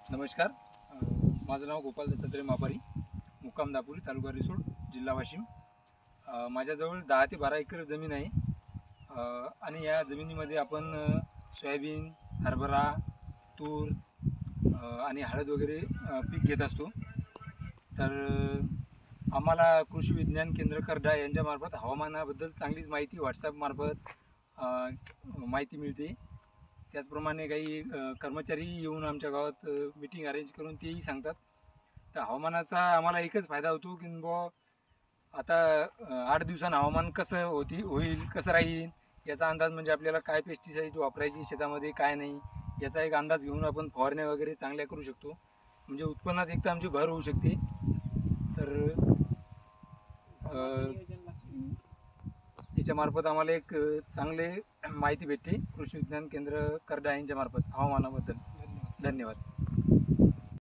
नमस्कार. माझं नाव गोपाल दत्तात्रय मापारी, मुक्काम दापुरी, तालुका रिसोड, जिल्हा वाशिम. माझ्याजवळ 10 ते 12 एकर जमीन आहे आणि या जमिनीमध्ये आपण सोयाबीन, हरभरा, तूर आणि हळद वगैरे पीक घेत असतो. तर आम्हाला कृषी विज्ञान केंद्र करडा यांच्यामार्फत हवामानाबद्दल चांगलीच माहिती व्हॉट्सॲपमार्फत माहिती मिळते. त्याचप्रमाणे काही कर्मचारी येऊन आमच्या गावात मीटिंग अरेंज करून तेही सांगतात. तर हवामानाचा आम्हाला एकच फायदा होतो की बुवा आता 8 दिवसांनी हवामान कसं होईल कसं राहील याचा अंदाज, म्हणजे आपल्याला काय पेस्टिसाईड वापरायची शेतामध्ये काय नाही याचा एक अंदाज घेऊन आपण फवारण्या वगैरे चांगल्या करू शकतो. म्हणजे उत्पन्नात एक तर आमची भर होऊ शकते. तर याच्यामार्फत आम्हाला एक चांगले माहिती भेटते कृषी विज्ञान केंद्र करडा यांच्या मार्फत हवामानाबद्दल. धन्यवाद.